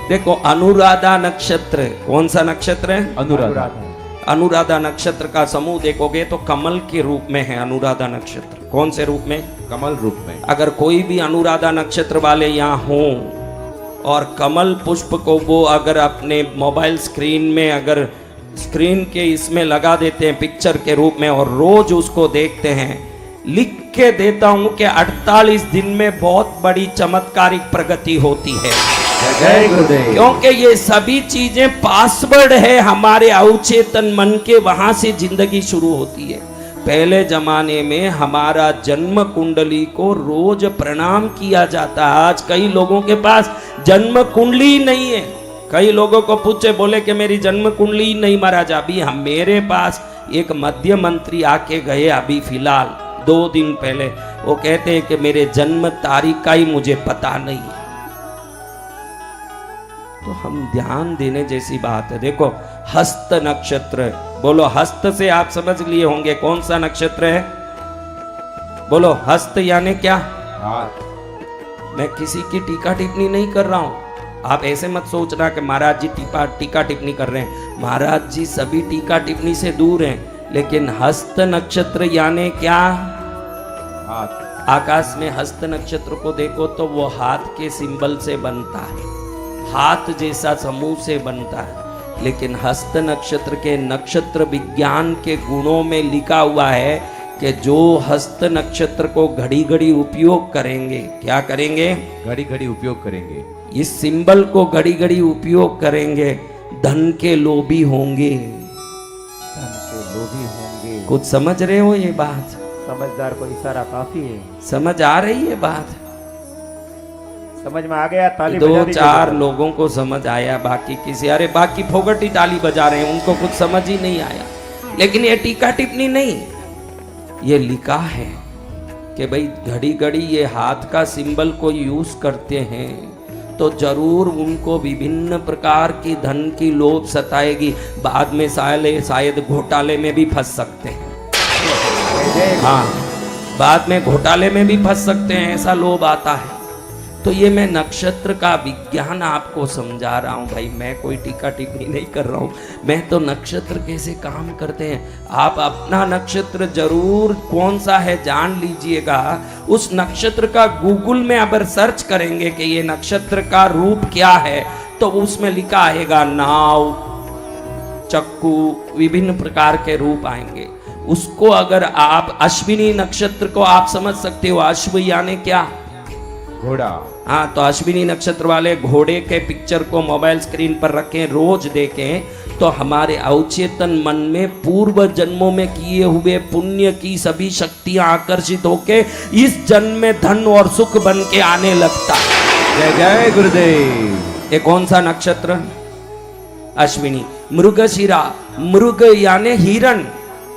देखो अनुराधा नक्षत्र, कौन सा नक्षत्र है? अनुराधा। अनुराधा नक्षत्र का समूह देखोगे तो कमल के रूप में है अनुराधा नक्षत्र। कौन से रूप में? कमल रूप में। अगर कोई भी अनुराधा नक्षत्र वाले यहाँ हों और कमल पुष्प को वो अगर अपने मोबाइल स्क्रीन में अगर स्क्रीन के इसमें लगा देते हैं पिक्चर के रूप में और रोज उसको देखते हैं, लिख के देता हूं कि 48 दिन में बहुत बड़ी चमत्कारिक प्रगति होती है। जय गुरुदेव। क्योंकि ये सभी चीजें पासवर्ड है हमारे अवचेतन मन के, वहां से जिंदगी शुरू होती है। पहले जमाने में हमारा जन्म कुंडली को रोज प्रणाम किया जाता है। आज कई लोगों के पास जन्म कुंडली नहीं है। कई लोगों को पूछे, बोले कि मेरी जन्म कुंडली नहीं महाराज। अभी हम मेरे पास एक मध्य मंत्री आके गए अभी फिलहाल 2 दिन पहले, वो कहते हैं कि मेरे जन्म तारीख का ही मुझे पता नहीं है। तो हम ध्यान देने जैसी बात है। देखो हस्त नक्षत्र, बोलो हस्त से आप समझ लिए होंगे कौन सा नक्षत्र है? बोलो हस्त यानी क्या? हाथ। मैं किसी की टीका टिप्पणी नहीं कर रहा हूं। आप ऐसे मत सोचना कि महाराज जी टीका टिप्पणी कर रहे हैं। महाराज जी सभी टीका टिप्पणी से दूर हैं, लेकिन हस्त नक्षत्र यानी क्या? हाथ। आकाश में हस्त नक्षत्र को देखो तो वो हाथ के सिंबल से बनता है, हाथ जैसा समूह से बनता है। लेकिन हस्त नक्षत्र के नक्षत्र विज्ञान के गुणों में लिखा हुआ है कि जो हस्त नक्षत्र को घड़ी घड़ी उपयोग करेंगे, क्या करेंगे? घड़ी घड़ी उपयोग करेंगे। इस सिंबल को घड़ी घड़ी उपयोग करेंगे, धन के लोभी होंगे। धन के लोभी होंगे। कुछ समझ रहे हो ये बात? समझदार को इशारा काफी है। समझ आ रही है बात? समझ में आ गया? ताली बजा 2-4 दीजिए। लोगों को समझ आया, बाकी किसी, अरे बाकी फोगटी ताली बजा रहे हैं, उनको कुछ समझ ही नहीं आया। लेकिन ये टीका टिप्पणी नहीं, ये लिखा है कि भाई घड़ी घड़ी ये हाथ का सिंबल को यूज करते हैं तो जरूर उनको विभिन्न प्रकार की धन की लोभ सताएगी। बाद में शायद घोटाले में भी फंस सकते हैं। हाँ, बाद में घोटाले में भी फंस सकते हैं, ऐसा लोभ आता है। तो ये मैं नक्षत्र का विज्ञान आपको समझा रहा हूँ भाई, मैं कोई टीका टिप्पणी नहीं कर रहा हूँ। मैं तो नक्षत्र कैसे काम करते हैं, आप अपना नक्षत्र जरूर कौन सा है जान लीजिएगा। उस नक्षत्र का गूगल में अगर सर्च करेंगे कि ये नक्षत्र का रूप क्या है, तो उसमें लिखा आएगा नाव, चक्कू, विभिन्न प्रकार के रूप आएंगे। उसको अगर आप अश्विनी नक्षत्र को आप समझ सकते हो, अश्व यानी क्या? घोड़ा। हाँ, तो अश्विनी नक्षत्र वाले घोड़े के पिक्चर को मोबाइल स्क्रीन पर रखें, रोज देखें, तो हमारे अवचेतन मन में पूर्व जन्मों में किए हुए पुण्य की सभी शक्तियां आकर्षित होके इस जन्म में धन और सुख बन के आने लगता है। जय जय गुरुदेव। ये कौन सा नक्षत्र? अश्विनी। मृगशिरा, मृग यानी हिरण,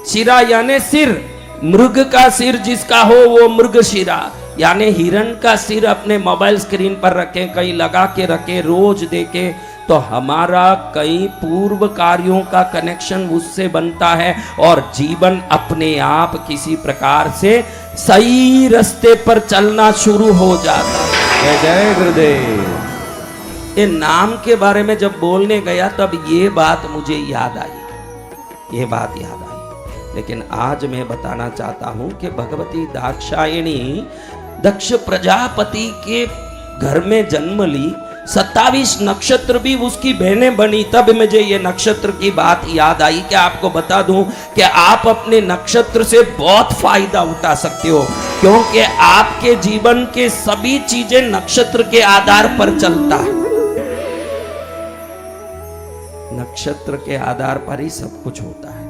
शिरा यानी सिर। मृग का सिर जिसका हो वो मृगशिरा, यानी हिरण का सिर अपने मोबाइल स्क्रीन पर रखें, कहीं लगा के रखें, रोज देखें, तो हमारा कई पूर्व कार्यों का कनेक्शन उससे बनता है और जीवन अपने आप किसी प्रकार से सही रास्ते पर चलना शुरू हो जाता है। जय जय गुरुदेव। ये नाम के बारे में जब बोलने गया तब ये बात मुझे याद आई, ये बात याद आई। लेकिन आज मैं बताना चाहता हूं कि भगवती दाक्षायणी दक्ष प्रजापति के घर में जन्म ली, 27 नक्षत्र भी उसकी बहनें बनी। तब मुझे ये नक्षत्र की बात याद आई कि आपको बता दूं कि आप अपने नक्षत्र से बहुत फायदा उठा सकते हो, क्योंकि आपके जीवन के सभी चीजें नक्षत्र के आधार पर चलता है। नक्षत्र के आधार पर ही सब कुछ होता है।